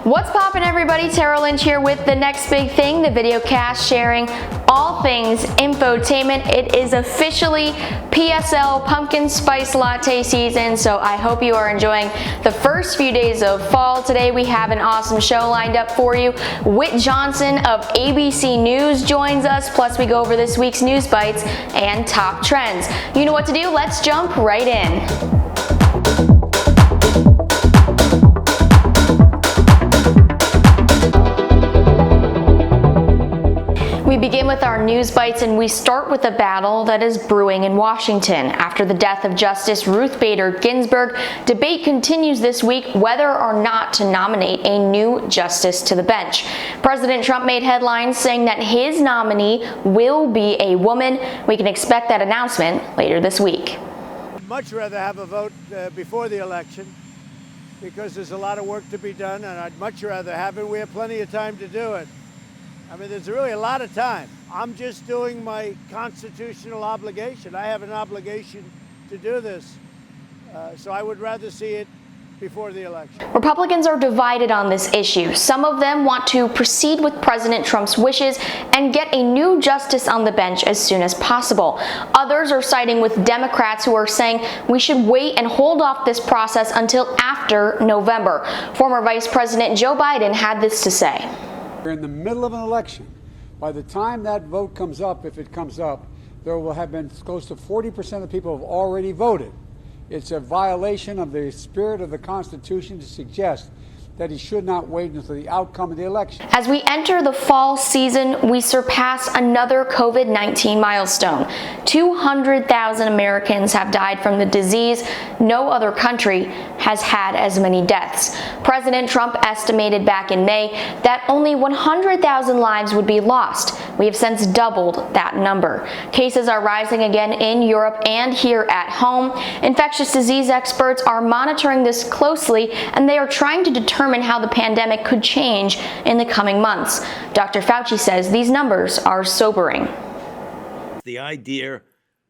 What's poppin', everybody? Lynch here with the next big thing, the video cast sharing all things infotainment. It is officially PSL pumpkin spice latte season, so I hope you are enjoying the first few days of fall. Today we have an awesome show lined up for you. Whit Johnson of ABC News joins us, plus we go over this week's news bites and top trends. You know what to do, let's jump right in. We begin with our news bites, and we start with a battle that is brewing in Washington. After the death of Justice Ruth Bader Ginsburg, debate continues this week whether or not to nominate a new justice to the bench. President Trump made headlines saying that his nominee will be a woman. We can expect that announcement later this week. I'd much rather have a vote before the election because there's a lot of work to be done, and I'd much rather have it. We have plenty of time to do it. I mean, there's really a lot of time. I'm just doing my constitutional obligation. I have an obligation to do this. So I would rather see it before the election. Republicans are divided on this issue. Some of them want to proceed with President Trump's wishes and get a new justice on the bench as soon as possible. Others are siding with Democrats who are saying we should wait and hold off this process until after November. Former Vice President Joe Biden had this to say. We're in the middle of an election. By the time that vote comes up, if it comes up, there will have been close to 40% of people have already voted. It's a violation of the spirit of the Constitution to suggest that he should not wait until the outcome of the election. As we enter the fall season, we surpass another COVID-19 milestone. 200,000 Americans have died from the disease. No other country has had as many deaths. President Trump estimated back in May that only 100,000 lives would be lost. We have since doubled that number. Cases are rising again in Europe and here at home. Infectious disease experts are monitoring this closely, and they are trying to determine how the pandemic could change in the coming months. Dr. Fauci says these numbers are sobering. The idea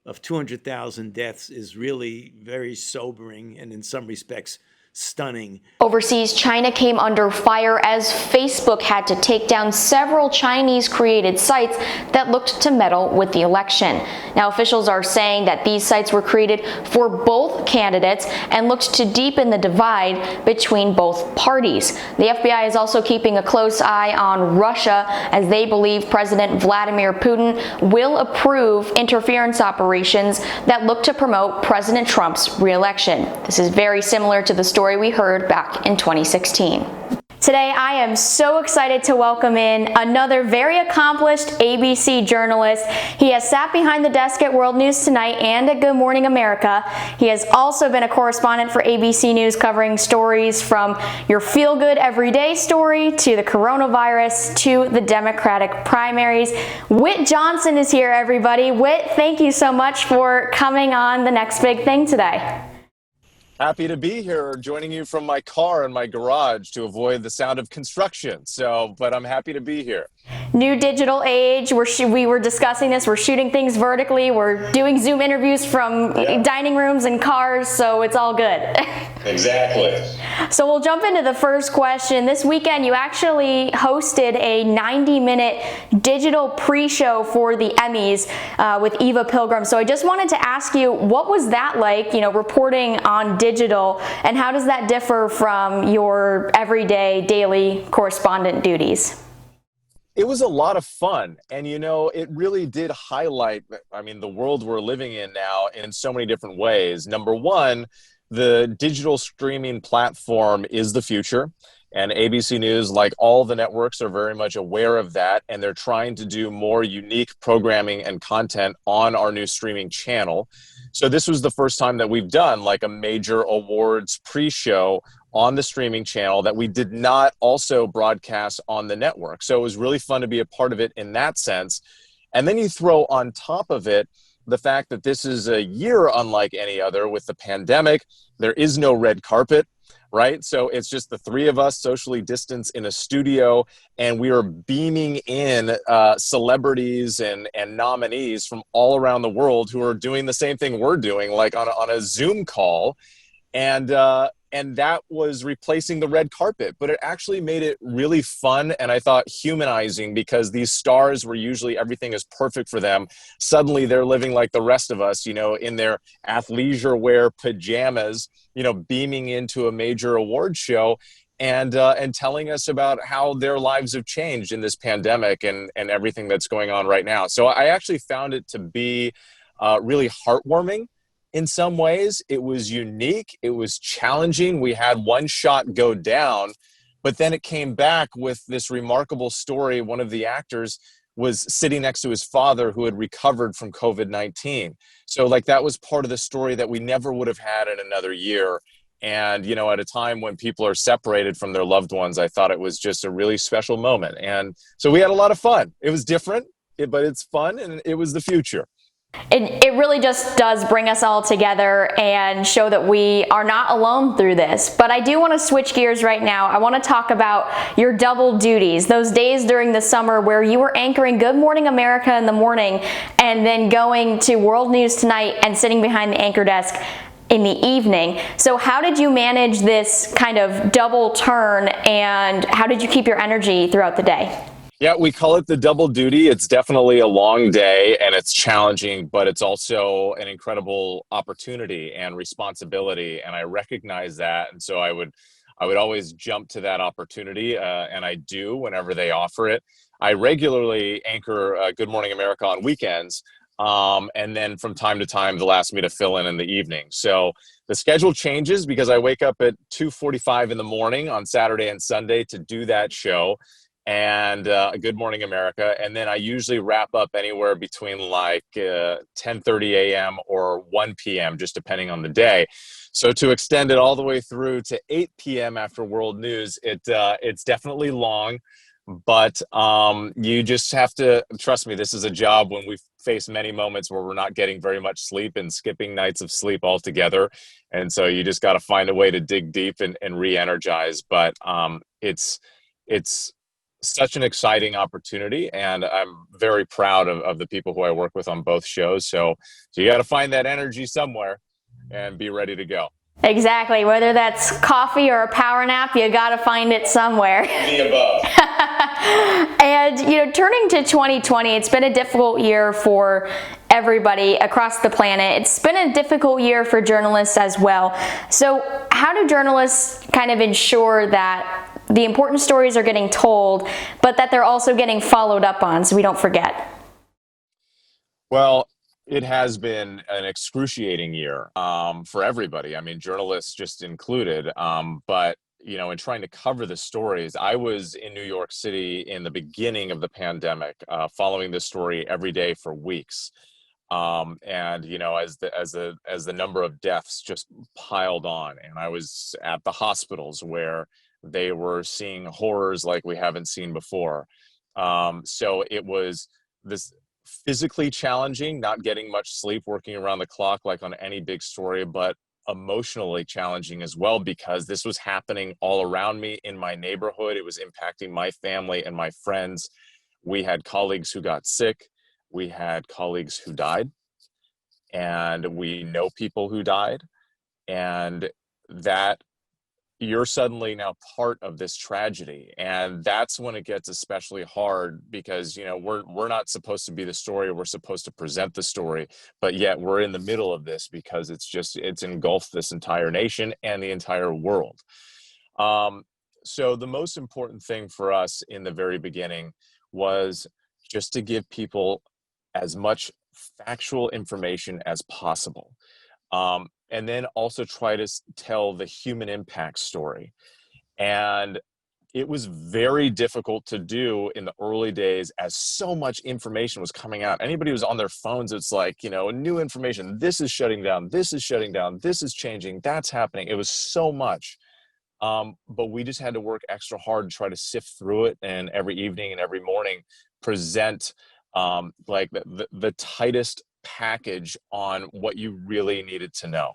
of 200,000 deaths is really very sobering and in some respects stunning. Overseas, China came under fire as Facebook had to take down several Chinese-created sites that looked to meddle with the election. Now, officials are saying that these sites were created for both candidates and looked to deepen the divide between both parties. The FBI is also keeping a close eye on Russia as they believe President Vladimir Putin will approve interference operations that look to promote President Trump's re-election. This is very similar to the story we heard back in 2016. Today, I am so excited to welcome in another very accomplished ABC journalist. He has sat behind the desk at World News Tonight and at Good Morning America. He has also been a correspondent for ABC News covering stories from your feel-good everyday story to the coronavirus to the Democratic primaries. Whit Johnson is here, everybody. Whit, thank you so much for coming on The Next Big Thing today. Happy to be here, joining you from my car in my garage to avoid the sound of construction. But I'm happy to be here. New digital age. We were discussing this. We're shooting things vertically. We're doing Zoom interviews from dining rooms and cars, so it's all good. Exactly. So we'll jump into the first question. This weekend, you actually hosted a 90-minute digital pre-show for the Emmys with Eva Pilgrim. So I just wanted to ask you, what was that like, reporting on digital, and how does that differ from your everyday, daily correspondent duties? It was a lot of fun, and it really did highlight, the world we're living in now in so many different ways. Number one, the digital streaming platform is the future, and ABC News, like all the networks, are very much aware of that, and they're trying to do more unique programming and content on our new streaming channel. So this was the first time that we've done like a major awards pre-show on the streaming channel that we did not also broadcast on the network. So it was really fun to be a part of it in that sense. And then you throw on top of it the fact that this is a year unlike any other with the pandemic. There is no red carpet, right? So it's just the three of us socially distanced in a studio, and we are beaming in celebrities and nominees from all around the world who are doing the same thing we're doing, like on a Zoom call. And and that was replacing the red carpet, but it actually made it really fun and I thought humanizing, because these stars were usually everything is perfect for them. Suddenly they're living like the rest of us, in their athleisure wear pajamas, beaming into a major award show and telling us about how their lives have changed in this pandemic and everything that's going on right now. So I actually found it to be really heartwarming. In some ways, it was unique. It was challenging. We had one shot go down, but then it came back with this remarkable story. One of the actors was sitting next to his father who had recovered from COVID-19. So that was part of the story that we never would have had in another year. And, at a time when people are separated from their loved ones, I thought it was just a really special moment. And so we had a lot of fun. It was different, but it's fun, and it was the future. It really just does bring us all together and show that we are not alone through this. But I do want to switch gears right now. I want to talk about your double duties, those days during the summer where you were anchoring Good Morning America in the morning and then going to World News Tonight and sitting behind the anchor desk in the evening. So how did you manage this kind of double turn, and how did you keep your energy throughout the day? Yeah, we call it the double duty. It's definitely a long day and it's challenging, but it's also an incredible opportunity and responsibility. And I recognize that. And so I would always jump to that opportunity. And I do whenever they offer it. I regularly anchor Good Morning America on weekends. And then from time to time, they'll ask me to fill in the evening. So the schedule changes because I wake up at 2:45 in the morning on Saturday and Sunday to do that show. And Good Morning America. And then I usually wrap up anywhere between 10:30 a.m. or 1 p.m., just depending on the day. So to extend it all the way through to 8 p.m. after World News, it's definitely long, but you just have to trust me. This is a job when we face many moments where we're not getting very much sleep and skipping nights of sleep altogether. And so you just got to find a way to dig deep and re-energize. But it's such an exciting opportunity, and I'm very proud of the people who I work with on both shows. So you got to find that energy somewhere and be ready to go. Exactly. Whether that's coffee or a power nap, you got to find it somewhere. The above. And, turning to 2020, it's been a difficult year for everybody across the planet. It's been a difficult year for journalists as well. So how do journalists kind of ensure that the important stories are getting told, but that they're also getting followed up on so we don't forget? Well, it has been an excruciating year for everybody. I mean, journalists just included. But, in trying to cover the stories, I was in New York City in the beginning of the pandemic, following this story every day for weeks. And as the number of deaths just piled on, and I was at the hospitals where they were seeing horrors like we haven't seen before. So it was this physically challenging, not getting much sleep, working around the clock like on any big story, but emotionally challenging as well, because this was happening all around me in my neighborhood. It was impacting my family and my friends. We had colleagues who got sick. We had colleagues who died, and we know people who died, and that you're suddenly now part of this tragedy. And that's when it gets especially hard, because we're not supposed to be the story, we're supposed to present the story, but yet we're in the middle of this because it's engulfed this entire nation and the entire world. So the most important thing for us in the very beginning was just to give people as much factual information as possible. And then also try to tell the human impact story. And it was very difficult to do in the early days as so much information was coming out. Anybody who's on their phones, it's like, new information. This is shutting down. This is shutting down. This is changing. That's happening. It was so much. But we just had to work extra hard to try to sift through it, and every evening and every morning present the tightest package on what you really needed to know.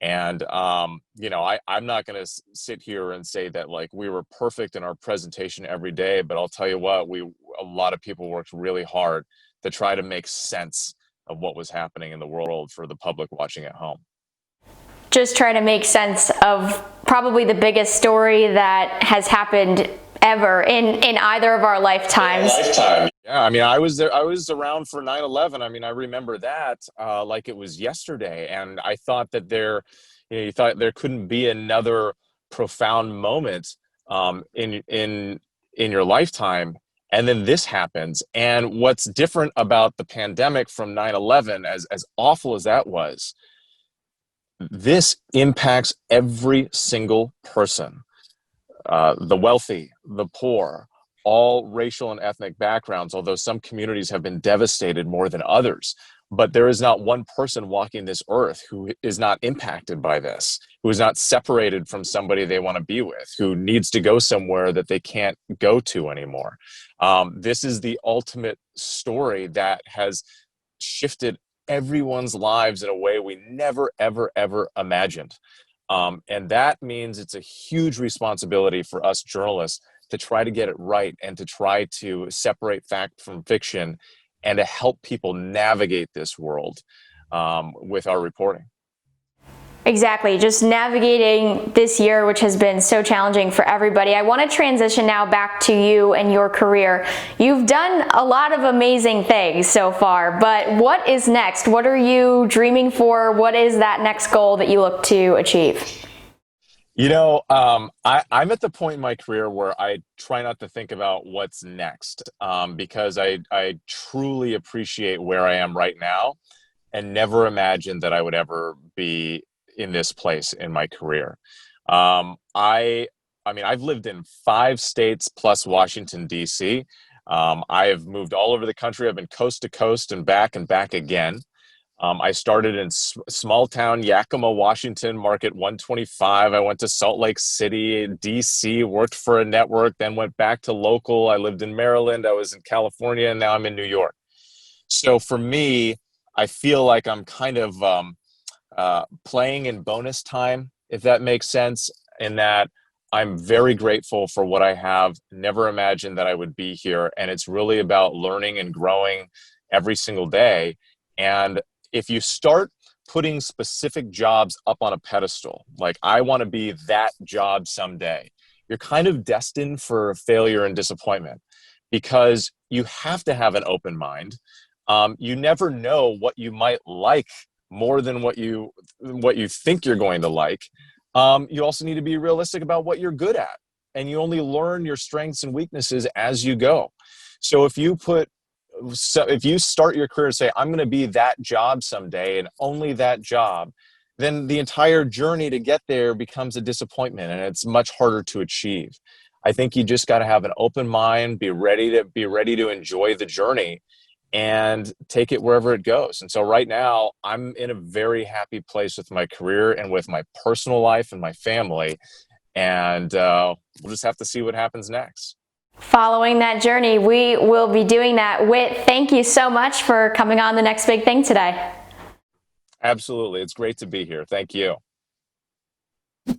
And I'm not going to sit here and say that we were perfect in our presentation every day, but I'll tell you what, a lot of people worked really hard to try to make sense of what was happening in the world for the public watching at home. Just try to make sense of probably the biggest story that has happened ever in either of our lifetimes. Yeah, I mean, I was there. I was around for 9/11. I mean, I remember that like it was yesterday, and I thought that you thought there couldn't be another profound moment in your lifetime, and then this happens. And what's different about the pandemic from 9/11, as awful as that was, this impacts every single person. The wealthy, the poor, all racial and ethnic backgrounds, although some communities have been devastated more than others. But there is not one person walking this earth who is not impacted by this, who is not separated from somebody they want to be with, who needs to go somewhere that they can't go to anymore. This is the ultimate story that has shifted everyone's lives in a way we never, ever, ever imagined. And that means it's a huge responsibility for us journalists to try to get it right and to try to separate fact from fiction and to help people navigate this world with our reporting. Exactly, just navigating this year, which has been so challenging for everybody. I want to transition now back to you and your career. You've done a lot of amazing things so far, but what is next? What are you dreaming for? What is that next goal that you look to achieve? You know, I'm at the point in my career where I try not to think about what's next because I truly appreciate where I am right now and never imagined that I would ever be in this place in my career. I mean, I've lived in 5 states plus Washington, D.C. I have moved all over the country. I've been coast to coast and back again. I started in small town Yakima, Washington, market 125. I went to Salt Lake City, D.C., worked for a network, then went back to local. I lived in Maryland. I was in California, and now I'm in New York. So for me, I feel like I'm kind of playing in bonus time, if that makes sense, in that I'm very grateful for what I have, never imagined that I would be here. And it's really about learning and growing every single day. And if you start putting specific jobs up on a pedestal, like I want to be that job someday, you're kind of destined for failure and disappointment because you have to have an open mind. You never know what you might like more than what you think you're going to like. You also need to be realistic about what you're good at, and you only learn your strengths and weaknesses as you go. So if you start your career and say, I'm going to be that job someday and only that job, then the entire journey to get there becomes a disappointment and it's much harder to achieve. I think you just got to have an open mind, be ready to enjoy the journey and take it wherever it goes. And so right now I'm in a very happy place with my career and with my personal life and my family. And we'll just have to see what happens next. Following that journey, we will be doing that. Whit, thank you so much for coming on The Next Big Thing today. Absolutely. It's great to be here. Thank you.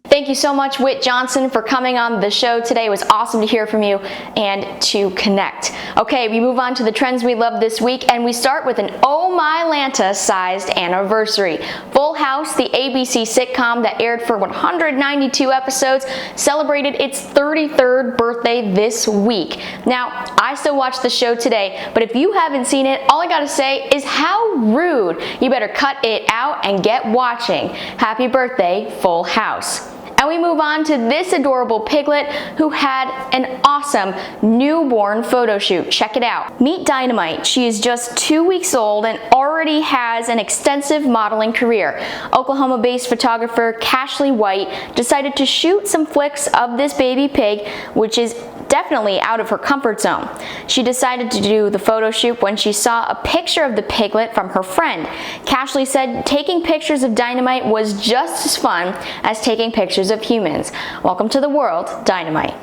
Thank you so much, Whit Johnson, for coming on the show today. It was awesome to hear from you and to connect. Okay, we move on to the trends we love this week, and we start with an Oh My Lanta-sized anniversary. Full House, the ABC sitcom that aired for 192 episodes, celebrated its 33rd birthday this week. Now, I still watch the show today, but if you haven't seen it, all I gotta say is how rude. You better cut it out and get watching. Happy birthday, Full House. And we move on to this adorable piglet who had an awesome newborn photo shoot. Check it out. Meet Dynamite. She is just 2 weeks old and already has an extensive modeling career. Oklahoma-based photographer Cashley White decided to shoot some flicks of this baby pig, which is definitely out of her comfort zone. She decided to do the photo shoot when she saw a picture of the piglet from her friend. Cashley said taking pictures of Dynamite was just as fun as taking pictures of humans. Welcome to the world, Dynamite.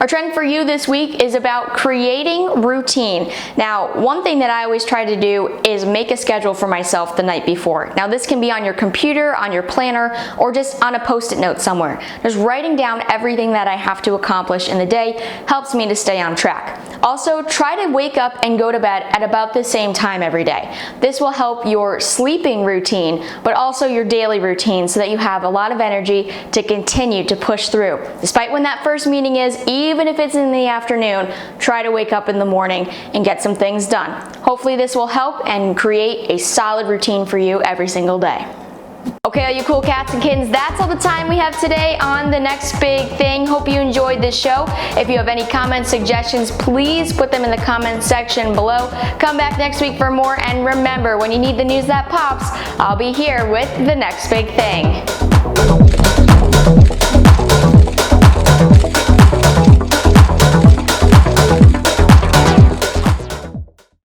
Our trend for you this week is about creating routine. Now, one thing that I always try to do is make a schedule for myself the night before. Now, this can be on your computer, on your planner, or just on a post-it note somewhere. Just writing down everything that I have to accomplish in the day helps me to stay on track. Also, try to wake up and go to bed at about the same time every day. This will help your sleeping routine, but also your daily routine so that you have a lot of energy to continue to push through. Despite when that first meeting is, even if it's in the afternoon, try to wake up in the morning and get some things done. Hopefully this will help and create a solid routine for you every single day. Okay, all you cool cats and kittens, that's all the time we have today on The Next Big Thing. Hope you enjoyed this show. If you have any comments, suggestions, please put them in the comments section below. Come back next week for more, and remember, when you need the news that pops, I'll be here with The Next Big Thing.